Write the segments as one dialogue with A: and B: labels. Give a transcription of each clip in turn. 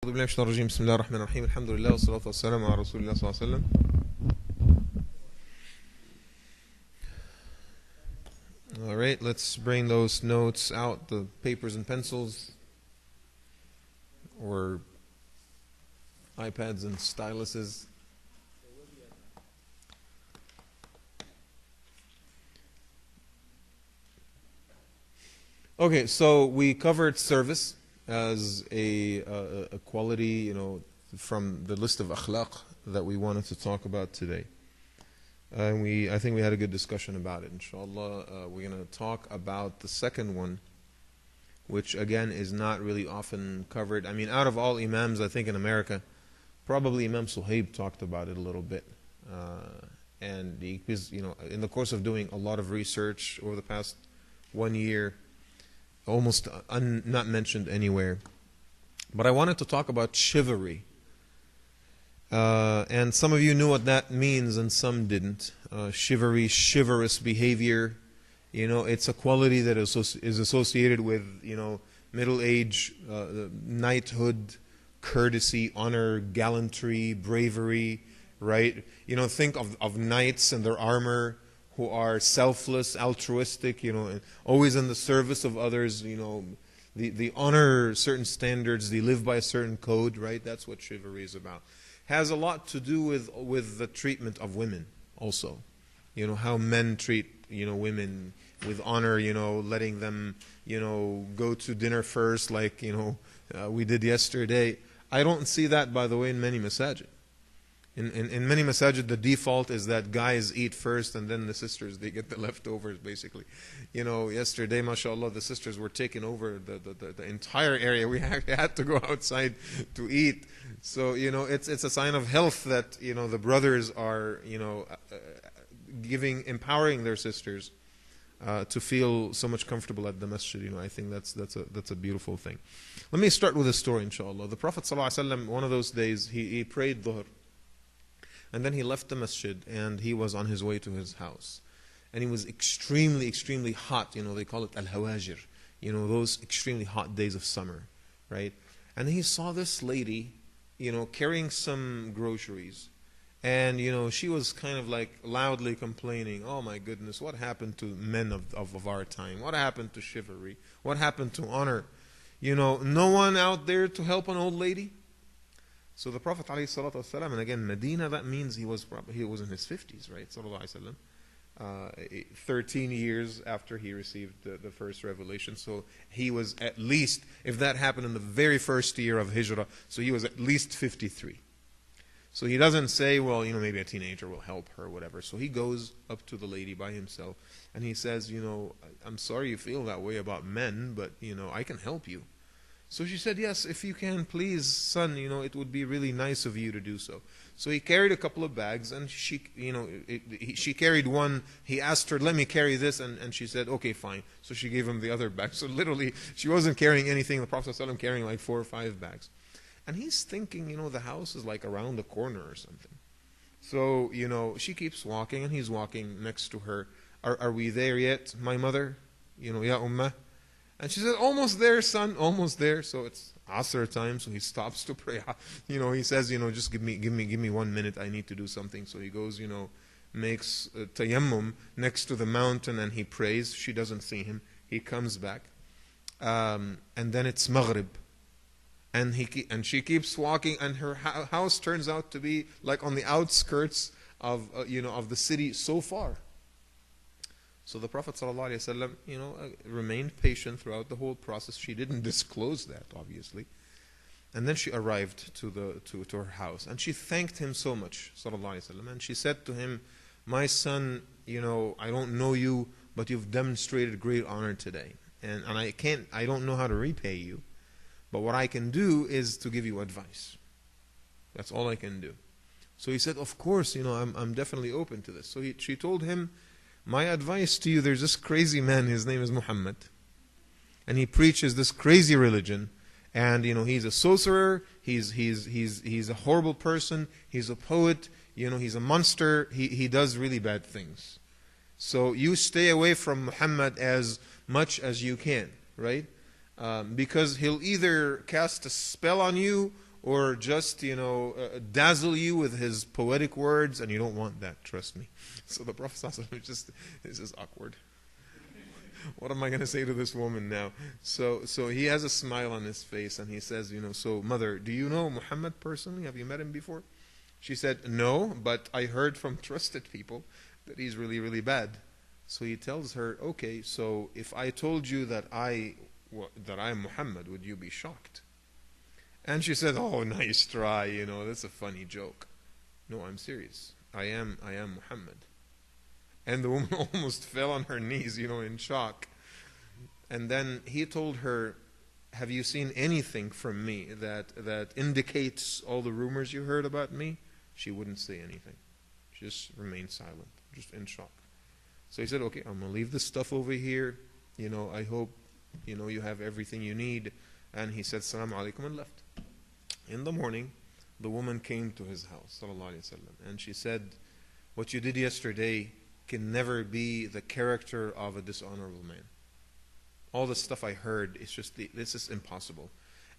A: أعوذ بالله من الشيطان الرجيم بسم الله الرحمن الرحيم الحمد لله والصلاة والسلام على رسول الله صلى الله عليه وسلم. All right, let's bring those notes out, the papers and pencils, or iPads and styluses. Okay, so we covered service as a quality, from the list of akhlaq that we wanted to talk about today. And I think we had a good discussion about it. Inshallah, we're going to talk about the second one, which again is not really often covered. I mean, out of all imams, I think in America, probably Imam Suhaib talked about it a little bit. And because, in the course of doing a lot of research over the past 1 year, almost not mentioned anywhere. But I wanted to talk about chivalry. And some of you knew what that means and some didn't. Chivalry, chivalrous behavior. It's a quality that is associated with, middle age, knighthood, courtesy, honor, gallantry, bravery, right? Think of knights and their armor, who are selfless, altruistic, and always in the service of others, they honor certain standards, they live by a certain code, right? That's what chivalry is about. Has a lot to do with the treatment of women also. How men treat, women with honor, letting them, go to dinner first, like, we did yesterday. I don't see that, by the way, in many masajid. In many masajid, the default is that guys eat first and then the sisters, they get the leftovers, basically. Yesterday, mashallah, the sisters were taking over the entire area. We had to go outside to eat. So, it's a sign of health that, the brothers are, empowering their sisters to feel so much comfortable at the masjid. I think that's a beautiful thing. Let me start with a story, inshallah. The Prophet ﷺ, one of those days, he prayed dhuhr. And then he left the masjid and he was on his way to his house. And he was extremely, extremely hot. They call it al-hawajir. Those extremely hot days of summer, right? And he saw this lady, carrying some groceries. And, she was kind of like loudly complaining, oh my goodness, what happened to men of our time? What happened to chivalry? What happened to honor? No one out there to help an old lady? So the Prophet ﷺ, and again, Medina, that means he was in his 50s, right? Sallallahu Alaihi Wasallam. 13 years after he received the first revelation. So he was at least, if that happened in the very first year of Hijrah, so he was at least 53. So he doesn't say, well, maybe a teenager will help her, whatever. So he goes up to the lady by himself and he says, I'm sorry you feel that way about men, but, I can help you. So she said, yes, if you can, please, son, it would be really nice of you to do so. So he carried a couple of bags, and she carried one. He asked her, let me carry this, and she said, okay, fine. So she gave him the other bag. So literally, she wasn't carrying anything. The Prophet ﷺ carrying like 4 or 5 bags. And he's thinking, the house is like around the corner or something. So, she keeps walking, and he's walking next to her. Are we there yet, my mother? Ya Ummah? And she said, almost there, son, almost there. So it's Asr time, so he stops to pray. He says, just give me 1 minute, I need to do something. So he goes, makes tayammum next to the mountain and he prays. She doesn't see him. He comes back. And then it's Maghrib. And she keeps walking, and her house turns out to be like on the outskirts of the city so far. So the Prophet ﷺ, remained patient throughout the whole process. She didn't disclose that, obviously. And then she arrived to her house. And she thanked him so much, ﷺ. And she said to him, my son, I don't know you, but you've demonstrated great honor today. And I don't know how to repay you. But what I can do is to give you advice. That's all I can do. So he said, of course, I'm definitely open to this. So she told him, my advice to you, there's this crazy man, his name is Muhammad. And he preaches this crazy religion. And, he's a sorcerer, he's a horrible person, he's a poet, he's a monster, he does really bad things. So you stay away from Muhammad as much as you can, right? Because he'll either cast a spell on you or just, dazzle you with his poetic words, and you don't want that, trust me. So the Prophet ﷺ this is awkward. What am I going to say to this woman now? So he has a smile on his face, and he says, so mother, do you know Muhammad personally? Have you met him before? She said, no, but I heard from trusted people that he's really, really bad. So he tells her, okay, so if I told you that I am Muhammad, would you be shocked? And she said, oh, nice try, that's a funny joke. No, I'm serious. I am Muhammad. And the woman almost fell on her knees, in shock. And then he told her, have you seen anything from me that indicates all the rumors you heard about me? She wouldn't say anything. She just remained silent, just in shock. So he said, okay, I'm going to leave this stuff over here. I hope, you have everything you need. And he said, Salaam alaikum, and left. In the morning, the woman came to his house, sallallahu alaihi wasallam, and she said, what you did yesterday can never be the character of a dishonorable man. All the stuff I heard, this is impossible.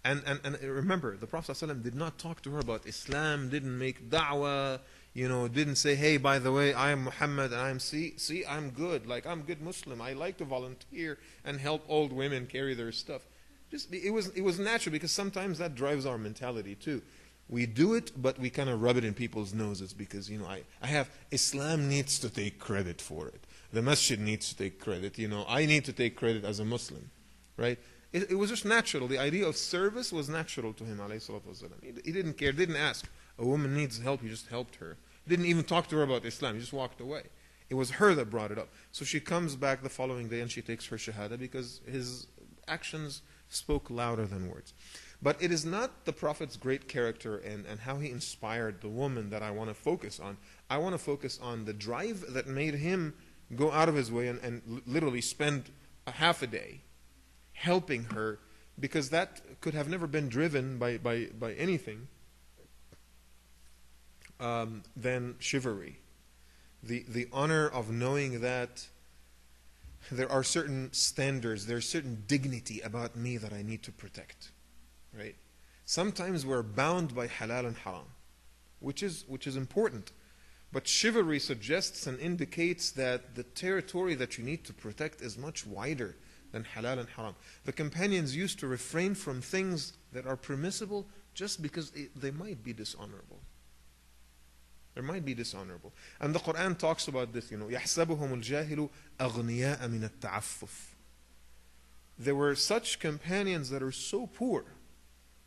A: And remember, the Prophet ﷺ did not talk to her about Islam, didn't make da'wah, didn't say, hey, by the way, I am Muhammad, and I'm good, I'm good Muslim. I like to volunteer and help old women carry their stuff. It was natural, because sometimes that drives our mentality too. We do it, but we kind of rub it in people's noses because, Islam needs to take credit for it. The masjid needs to take credit. I need to take credit as a Muslim, right? It was just natural. The idea of service was natural to him, alayhi salatu wasalam. He didn't care, didn't ask. A woman needs help, he just helped her. Didn't even talk to her about Islam, he just walked away. It was her that brought it up. So she comes back the following day and she takes her shahada because his actions spoke louder than words. But it is not the Prophet's great character and how he inspired the woman that I want to focus on. I want to focus on the drive that made him go out of his way and literally spend a half a day helping her, because that could have never been driven by anything than chivalry. The honor of knowing that there are certain standards, there's certain dignity about me that I need to protect. Right? Sometimes we're bound by halal and haram, which is important. But chivalry suggests and indicates that the territory that you need to protect is much wider than halal and haram. The companions used to refrain from things that are permissible just because they might be dishonorable. They might be dishonorable. And the Quran talks about this, يَحْسَبُهُمُ الْجَاهِلُ أَغْنِيَاءَ مِنَ التَّعَفُّفِ. There were such companions that are so poor,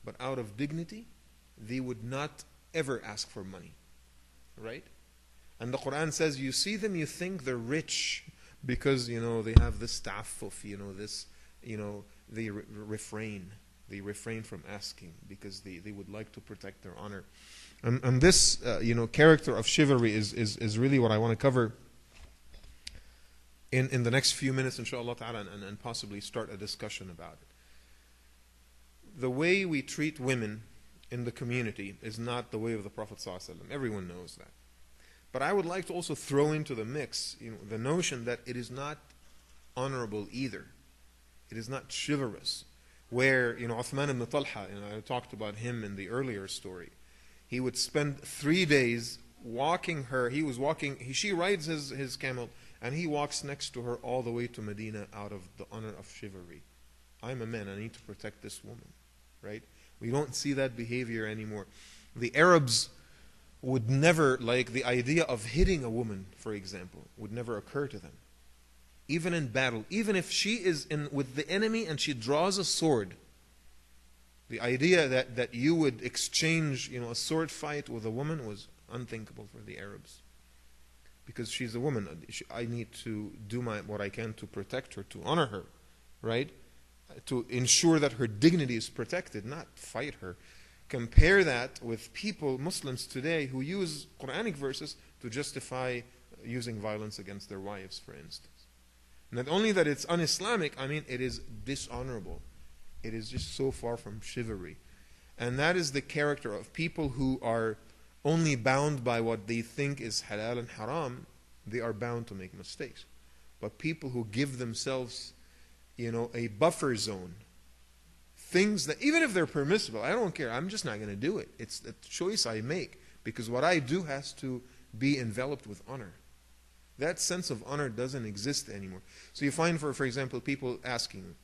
A: but out of dignity, they would not ever ask for money. Right? And the Quran says, you see them, you think they're rich because, they have this ta'affuf, they refrain. They refrain from asking because they would like to protect their honor. And this, character of chivalry is really what I want to cover in the next few minutes, inshallah ta'ala, and possibly start a discussion about it. The way we treat women in the community is not the way of the Prophet ﷺ. Everyone knows that. But I would like to also throw into the mix, the notion that it is not honorable either. It is not chivalrous. Where, Uthman ibn Talha, I talked about him in the earlier story. He would spend 3 days walking her. She rides his camel, and he walks next to her all the way to Medina out of the honor of chivalry. I'm a man, I need to protect this woman. Right? We don't see that behavior anymore. The Arabs would never, the idea of hitting a woman, for example, would never occur to them. Even in battle, even if she is with the enemy and she draws a sword, the idea that you would exchange, a sword fight with a woman was unthinkable for the Arabs. Because she's a woman, I need to do what I can to protect her, to honor her, right? To ensure that her dignity is protected, not fight her. Compare that with people, Muslims today, who use Quranic verses to justify using violence against their wives, for instance. Not only that it's un-Islamic, it is dishonorable. It is just so far from chivalry. And that is the character of people who are only bound by what they think is halal and haram. They are bound to make mistakes. But people who give themselves, a buffer zone things that, even if they're permissible, I don't care. I'm just not going to do it. It's a choice I make, because what I do has to be enveloped with honor. That sense of honor doesn't exist anymore. So you find, for example, people asking,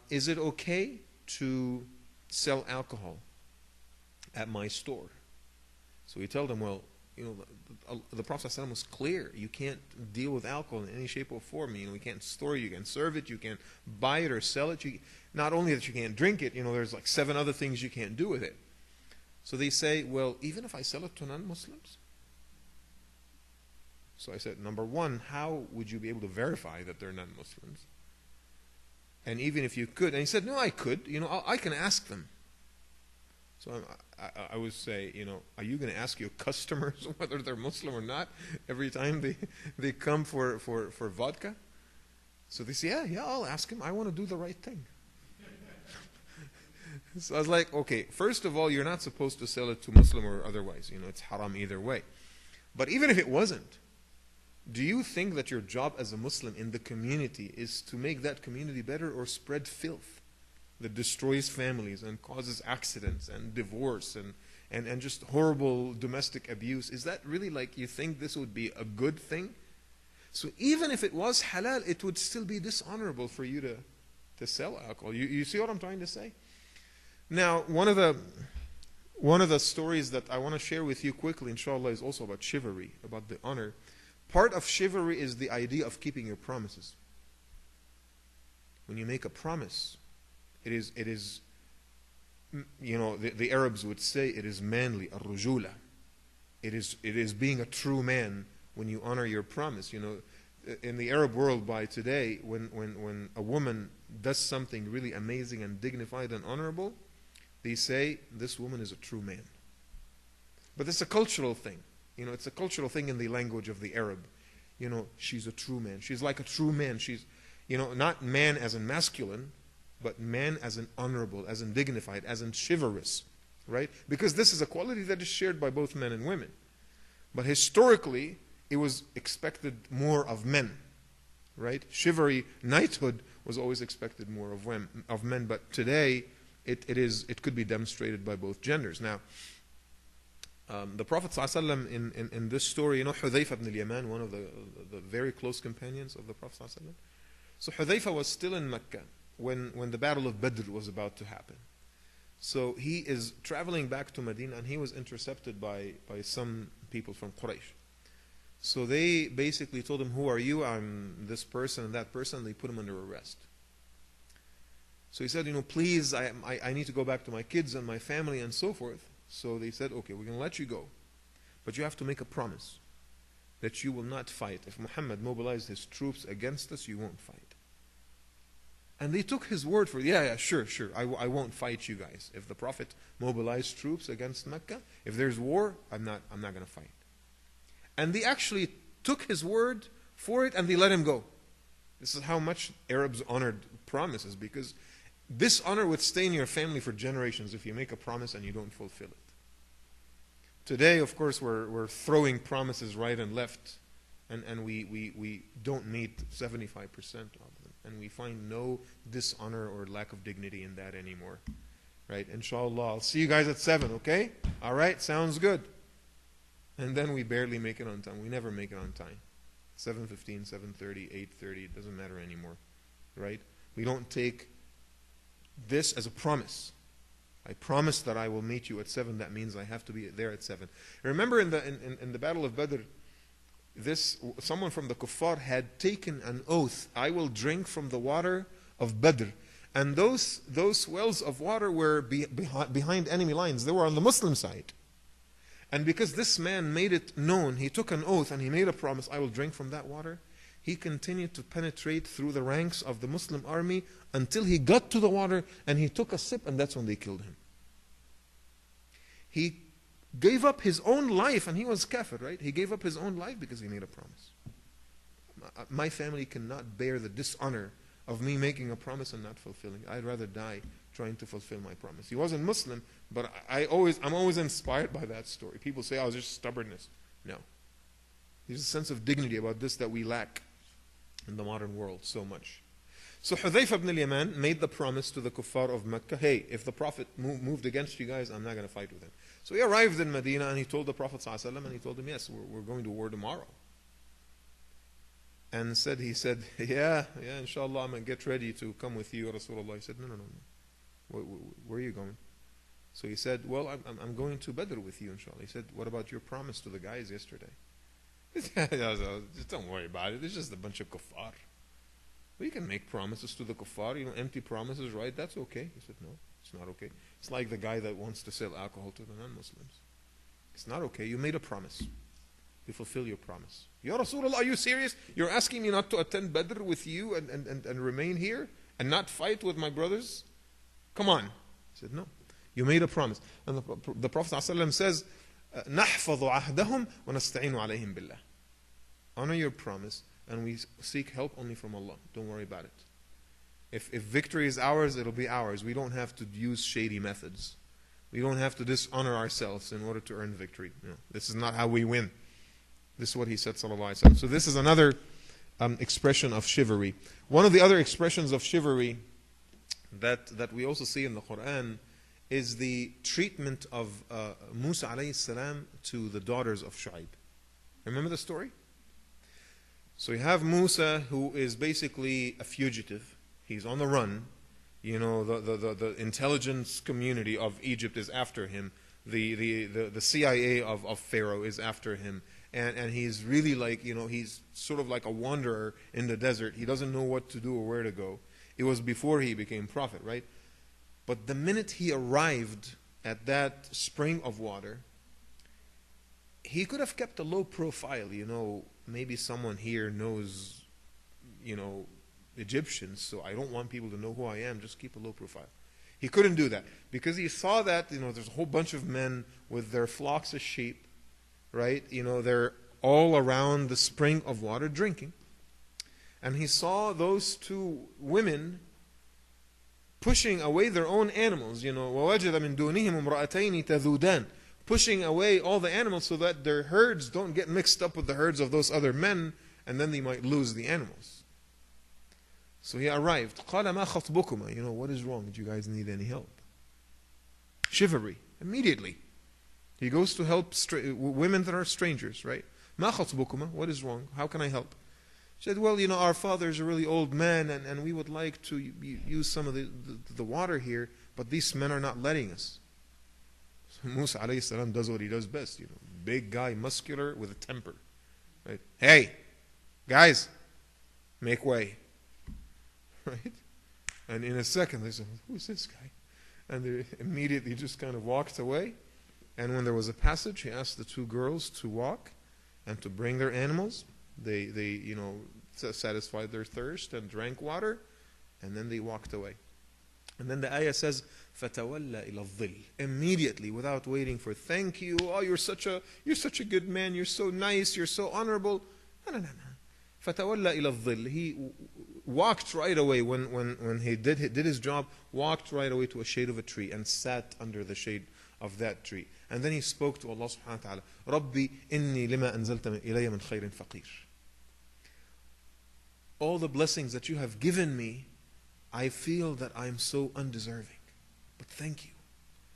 A: is it okay to sell alcohol at my store? So we tell them, well, the Prophet ﷺ was clear. You can't deal with alcohol in any shape or form. You can't store it, you can't serve it, you can't buy it or sell it. Not only that you can't drink it, there's like 7 other things you can't do with it. So they say, well, even if I sell it to non-Muslims? So I said, number one, how would you be able to verify that they're non-Muslims? And even if you could, and he said, no, I could, I can ask them. So I would say, are you going to ask your customers whether they're Muslim or not every time they come for vodka? So they say, yeah, I'll ask him. I want to do the right thing. So I was like, okay, first of all, you're not supposed to sell it to Muslim or otherwise. It's haram either way. But even if it wasn't, do you think that your job as a Muslim in the community is to make that community better or spread filth that destroys families and causes accidents and divorce and just horrible domestic abuse? Is that really like you think this would be a good thing? So even if it was halal, it would still be dishonorable for you to sell alcohol. You see what I'm trying to say? Now, one of the stories that I want to share with you quickly, inshallah, is also about chivalry, about the honor. Part of chivalry is the idea of keeping your promises. When you make a promise, it is the Arabs would say it is manly, ar-rujula. It is being a true man when you honor your promise. In the Arab world by today, when a woman does something really amazing and dignified and honorable, they say this woman is a true man. But it's a cultural thing. It's a cultural thing in the language of the Arab. She's a true man. She's like a true man. She's, not man as in masculine, but man as in honorable, as in dignified, as in chivalrous, right? Because this is a quality that is shared by both men and women. But historically, it was expected more of men, right? Chivalry, knighthood was always expected more of men. But today, it could be demonstrated by both genders. Now, the Prophet ﷺ in this story, Hudhayfa ibn al-Yaman, one of the very close companions of the Prophet ﷺ. So Hudhayfa was still in Mecca when the Battle of Badr was about to happen. So he is traveling back to Medina, and he was intercepted by some people from Quraysh. So they basically told him, who are you? I'm this person and that person. They put him under arrest. So he said, please, I need to go back to my kids and my family and so forth. So they said, okay, we're going to let you go. But you have to make a promise that you will not fight. If Muhammad mobilized his troops against us, you won't fight. And they took his word for it. Yeah, sure. I won't fight you guys. If the Prophet mobilized troops against Mecca, if there's war, I'm not going to fight. And they actually took his word for it, and they let him go. This is how much Arabs honored promises, because this honor would stay in your family for generations if you make a promise and you don't fulfill it. Today, of course, we're throwing promises right and left, and we don't meet 75% of them. And we find no dishonor or lack of dignity in that anymore. Right? Inshallah, I'll see you guys at 7, okay? All right, sounds good. And then we barely make it on time. We never make it on time. 7:15, 7:30, 8:30, it doesn't matter anymore. Right? We don't take this as a promise. I promise that I will meet you at 7. That means I have to be there at 7. Remember in the Battle of Badr, someone from the kuffar had taken an oath, I will drink from the water of Badr. And those wells of water were behind enemy lines. They were on the Muslim side. And because this man made it known, he took an oath and he made a promise, I will drink from that water. He continued to penetrate through the ranks of the Muslim army until he got to the water, and he took a sip, and that's when they killed him. He gave up his own life, and he was kafir, right? He gave up his own life because he made a promise. My family cannot bear the dishonor of me making a promise and not fulfilling it. I'd rather die trying to fulfill my promise. He wasn't Muslim, but I'm always inspired by that story. People say, oh, it's just stubbornness. No. There's a sense of dignity about this that we lack in the modern world so much. So Hudhayfa ibn al-Yaman made the promise to the kuffar of Mecca, hey, if the Prophet moved against you guys, I'm not going to fight with him. So he arrived in Medina and he told the Prophet ﷺ, and he told him, yes, we're going to war tomorrow. And he said, yeah, inshallah, I'm going to get ready to come with you, Rasulullah. He said, no. Where are you going? So he said, well, I'm going to Badr with you, inshallah. He said, what about your promise to the guys yesterday? Just don't worry about it. It's just a bunch of kuffar. We can make promises to the kuffar, empty promises, right? That's okay. He said, no, it's not okay. It's like the guy that wants to sell alcohol to the non-Muslims. It's not okay. You made a promise. You fulfill your promise. Ya Rasulullah, are you serious? You're asking me not to attend Badr with you and remain here and not fight with my brothers? Come on. He said, no. You made a promise. And the Prophet ﷺ says, نَحْفَظُ عَهْدَهُمْ وَنَسْتَعِينُ عَلَيْهِمْ بِاللَّهِ. Honor your promise, and we seek help only from Allah. Don't worry about it. If victory is ours, it'll be ours. We don't have to use shady methods. We don't have to dishonor ourselves in order to earn victory. This is not how we win. This is what he said, sallallahu alaihi wasallam. So this is another expression of chivalry. One of the other expressions of chivalry that we also see in the Quran is the treatment of Musa alayhi salam to the daughters of Shu'aib. Remember the story? So you have Musa, who is basically a fugitive. He's on the run. The intelligence community of Egypt is after him. The CIA of Pharaoh is after him. And he's really like, he's sort of like a wanderer in the desert. He doesn't know what to do or where to go. It was before he became prophet, right? But the minute he arrived at that spring of water, he could have kept a low profile. Maybe someone here knows, Egyptians, so I don't want people to know who I am. Just keep a low profile. He couldn't do that because he saw that, there's a whole bunch of men with their flocks of sheep, right? They're all around the spring of water drinking. And he saw those two women pushing away their own animals, وَوَجَدَ مِن دُونِهِمْ امْرَأَتَيْنِ تَذُودَانِ, pushing away all the animals so that their herds don't get mixed up with the herds of those other men, and then they might lose the animals. So he arrived. قَالَ مَا خَطْبُكُمَا, what is wrong? Do you guys need any help? Chivalry, immediately. He goes to help women that are strangers, right? مَا خَطْبُكُمَا, what is wrong? How can I help? She said, well, our father is a really old man, and we would like to use some of the water here, but these men are not letting us. So Musa alayhi salam does what he does best, big guy, muscular, with a temper. Right? Hey, guys, make way. Right? And in a second they said, who's this guy? And they immediately just kind of walked away. And when there was a passage, he asked the two girls to walk and to bring their animals. They satisfied their thirst and drank water, and then they walked away. And then the ayah says, فَتَوَلَّ إِلَى الظِّلِّ. Immediately, without waiting for thank you, oh, you're such a good man, you're so nice, you're so honorable. No. فَتَوَلَّ إِلَى الظِّلِّ. He walked right away when he did his job, walked right away to a shade of a tree and sat under the shade of that tree. And then he spoke to Allah subhanahu wa ta'ala, رَبِّي إِنِّي لِمَا أَنزَلْتَ إِلَيَّ مِنْ خَيْرٍ فَقِيرٍ. All the blessings that you have given me, I feel that I'm so undeserving. But thank you.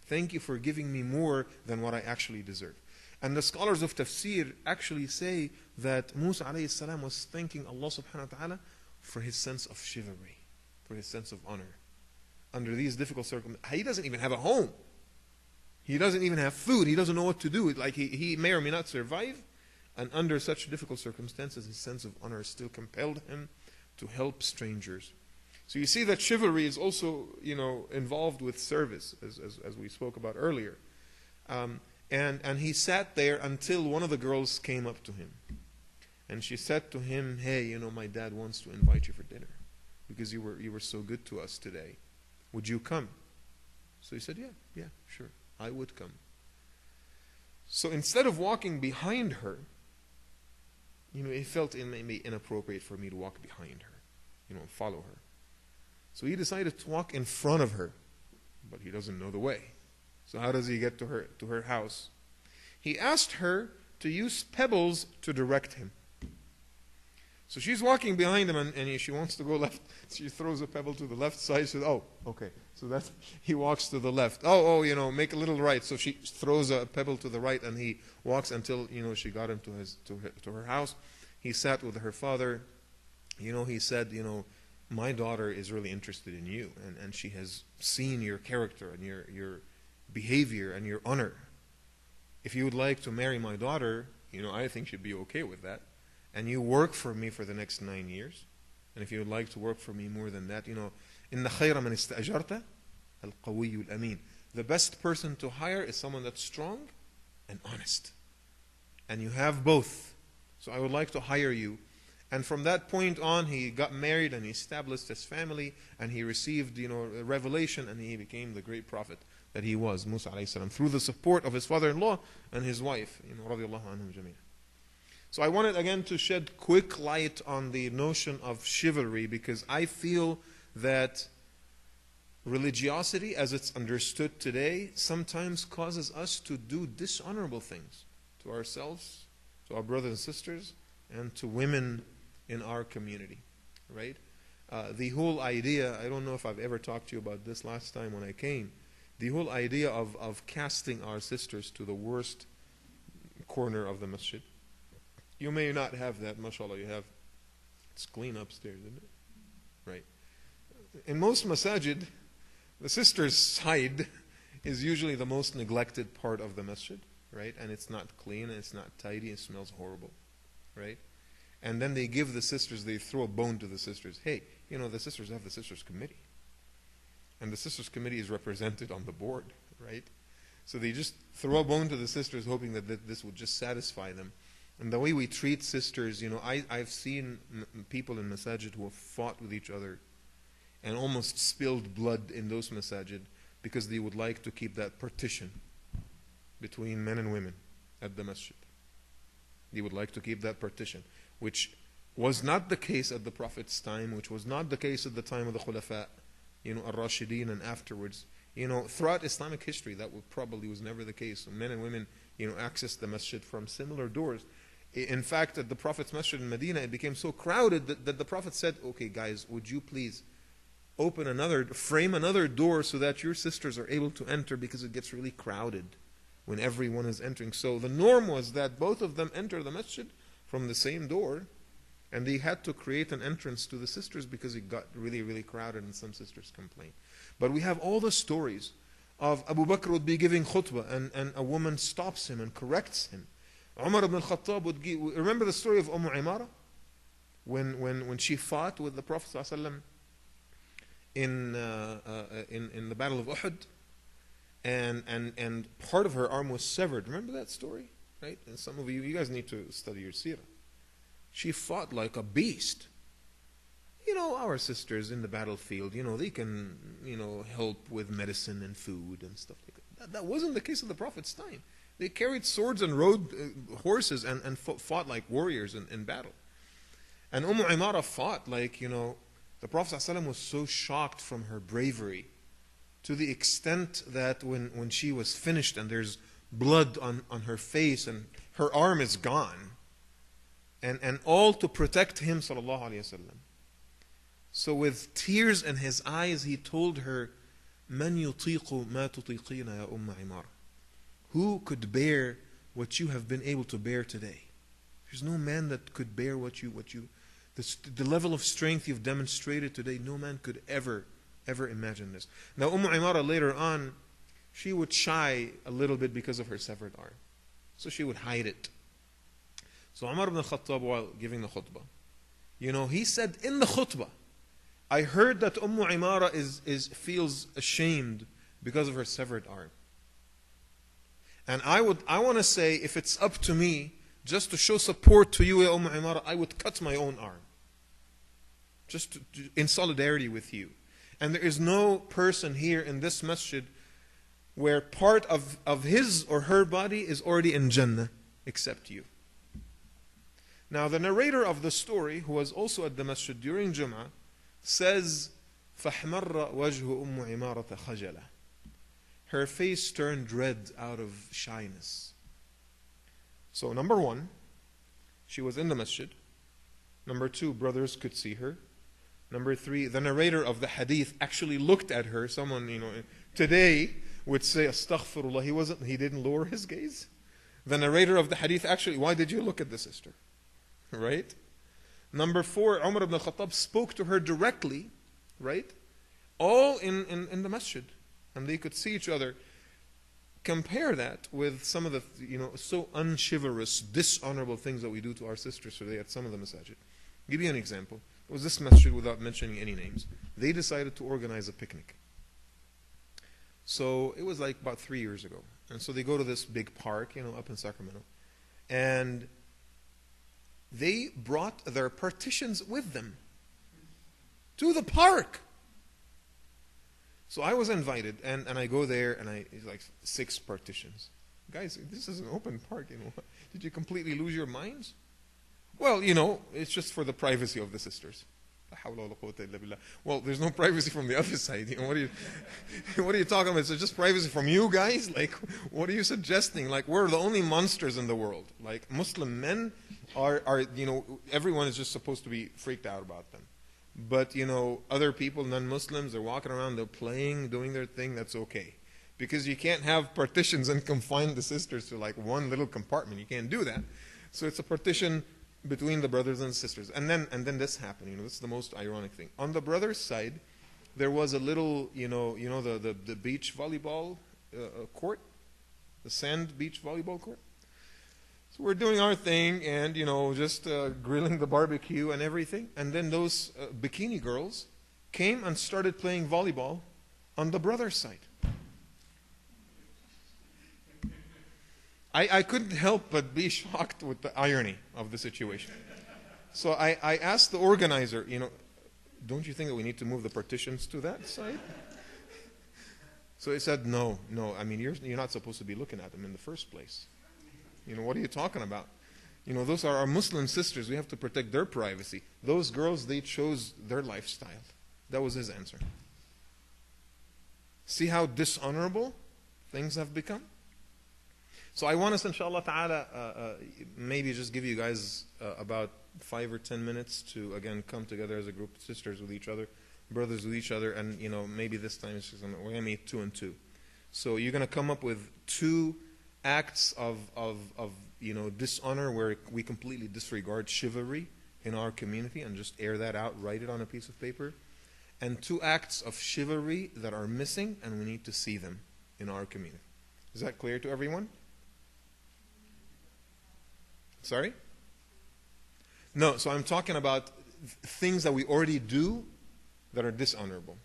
A: Thank you for giving me more than what I actually deserve. And the scholars of tafsir actually say that Musa alayhi salam was thanking Allah subhanahu wa ta'ala for his sense of chivalry, for his sense of honor. Under these difficult circumstances, he doesn't even have a home. He doesn't even have food. He doesn't know what to do. Like he may or may not survive. And under such difficult circumstances, his sense of honor still compelled him to help strangers. So you see that chivalry is also, involved with service, as we spoke about earlier. And he sat there until one of the girls came up to him. And she said to him, hey, my dad wants to invite you for dinner because you were so good to us today. Would you come? So he said, yeah, sure, I would come. So instead of walking behind her, it felt it may be inappropriate for me to walk behind her, and follow her. So he decided to walk in front of her, but he doesn't know the way. So how does he get to her house? He asked her to use pebbles to direct him. So she's walking behind him, and she wants to go left. She throws a pebble to the left side. She says, "Oh, okay." So that's, he walks to the left. Oh, make a little right. So she throws a pebble to the right, and he walks until she got him to her house. He sat with her father. He said, my daughter is really interested in you, and she has seen your character and your behavior and your honor. If you would like to marry my daughter, I think she'd be okay with that. And you work for me for the next 9 years. And if you would like to work for me more than that, إِنَّ خَيْرَ مَنِ اسْتَأْجَرْتَ الْقَوِيُّ الْأَمِينُ. The best person to hire is someone that's strong and honest. And you have both. So I would like to hire you. And from that point on, he got married and he established his family, and he received, a revelation, and he became the great prophet that he was, Musa alayhi salam, through the support of his father-in-law and his wife, radiallahu anhum jameen. So I wanted again to shed quick light on the notion of chivalry, because I feel that religiosity, as it's understood today, sometimes causes us to do dishonorable things to ourselves, to our brothers and sisters, and to women in our community, right? The whole idea, I don't know if I've ever talked to you about this last time when I came, the whole idea of casting our sisters to the worst corner of the masjid. You may not have that, mashallah, it's clean upstairs, isn't it? Right. In most masajid, the sister's side is usually the most neglected part of the masjid, right? And it's not clean, and it's not tidy, it smells horrible, right? And then they give the sisters, they throw a bone to the sisters. Hey, the sisters have the sisters committee. And the sisters committee is represented on the board, right? So they just throw a bone to the sisters, hoping that this would just satisfy them. And the way we treat sisters, I've seen people in masajid who have fought with each other and almost spilled blood in those masajid because they would like to keep that partition between men and women at the masjid. They would like to keep that partition, which was not the case at the Prophet's time, which was not the case at the time of the Khulafa, al-Rashideen and afterwards. Throughout Islamic history, that probably was never the case. So men and women, accessed the masjid from similar doors. In fact, at the Prophet's masjid in Medina, it became so crowded that the Prophet said, okay guys, would you please frame another door so that your sisters are able to enter, because it gets really crowded when everyone is entering. So the norm was that both of them enter the masjid from the same door, and they had to create an entrance to the sisters because it got really, really crowded, and some sisters complained. But we have all the stories of Abu Bakr would be giving khutbah, and a woman stops him and corrects him. Umar ibn al-Khattab would give, remember the story of Imara? When she fought with the Prophet ﷺ in the Battle of Uhud, and part of her arm was severed. Remember that story? Right? And some of you guys need to study your seerah. She fought like a beast. Our sisters in the battlefield, they can, help with medicine and food and stuff like that. That wasn't the case of the Prophet's time. They carried swords and rode horses and fought like warriors in battle. And Imara fought like, the Prophet ﷺ was so shocked from her bravery, to the extent that when she was finished and there's blood on her face and her arm is gone, and all to protect him, sallallahu alayhi wasallam. So with tears in his eyes, he told her, "Man yutiqu ma tutiqina ya Imara." Who could bear what you have been able to bear today? There's no man that could bear the level of strength you've demonstrated today. No man could ever imagine this. Now, Imara later on, she would shy a little bit because of her severed arm. So she would hide it. So Umar ibn al-Khattab, while giving the khutbah, he said in the khutbah, I heard that Imara feels ashamed because of her severed arm. And I want to say, if it's up to me, just to show support to you, Imara, I would cut my own arm. Just in solidarity with you. And there is no person here in this masjid where part of his or her body is already in Jannah, except you. Now the narrator of the story, who was also at the masjid during Jum'ah, says, فَحْمَرَّ وَجْهُ أُمُّ عِمَارَةَ خَجَلًا. Her face turned red out of shyness. So number one, she was in the masjid. Number 2, brothers could see her. Number 3, the narrator of the hadith actually looked at her. Someone, today would say, astaghfirullah, he didn't lower his gaze. The narrator of the hadith actually, why did you look at the sister? Right? Number 4, Umar ibn al-Khattab spoke to her directly, right? All in the masjid. And they could see each other. Compare that with some of the, so unchivalrous, dishonorable things that we do to our sisters today at some of the masajid. I'll give you an example. It was this masjid, without mentioning any names. They decided to organize a picnic. So it was like about 3 years ago. And so they go to this big park, up in Sacramento. And they brought their partitions with them to the park. So I was invited, and I go there, and it's like 6 partitions. Guys, this is an open park, Did you completely lose your minds? Well, it's just for the privacy of the sisters. Well, there's no privacy from the other side. What are you talking about? It's just privacy from you guys? Like, what are you suggesting? Like, we're the only monsters in the world. Like, Muslim men are everyone is just supposed to be freaked out about them. But, other people, non-Muslims, they're walking around, they're playing, doing their thing, that's okay. Because you can't have partitions and confine the sisters to like one little compartment. You can't do that. So it's a partition between the brothers and sisters. And then this happened. This is the most ironic thing. On the brothers' side, there was a little, the beach volleyball court, the sand beach volleyball court. So we're doing our thing and, just grilling the barbecue and everything. And then those bikini girls came and started playing volleyball on the brother's side. I couldn't help but be shocked with the irony of the situation. So I asked the organizer, don't you think that we need to move the partitions to that side? So he said, no, I mean, you're not supposed to be looking at them in the first place. What are you talking about? Those are our Muslim sisters. We have to protect their privacy. Those girls, they chose their lifestyle. That was his answer. See how dishonorable things have become? So I want us, inshallah ta'ala, maybe just give you guys about 5 or 10 minutes to, again, come together as a group of sisters with each other, brothers with each other, and, maybe this time we're going to meet 2 and 2. So you're going to come up with 2 acts of dishonor where we completely disregard chivalry in our community and just air that out, write it on a piece of paper. And 2 acts of chivalry that are missing and we need to see them in our community. Is that clear to everyone? Sorry? No, so I'm talking about things that we already do that are dishonorable.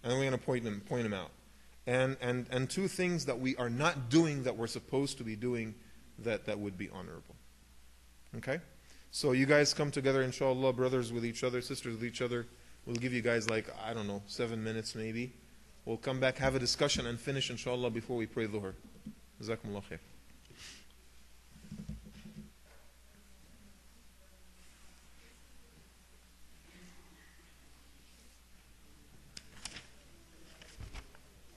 A: And we're going to point them out. And 2 things that we are not doing that we're supposed to be doing that would be honorable. Okay? So you guys come together, inshallah, brothers with each other, sisters with each other. We'll give you guys 7 minutes maybe. We'll come back, have a discussion, and finish, inshallah, before we pray Dhuhr. Jazakumullah khair.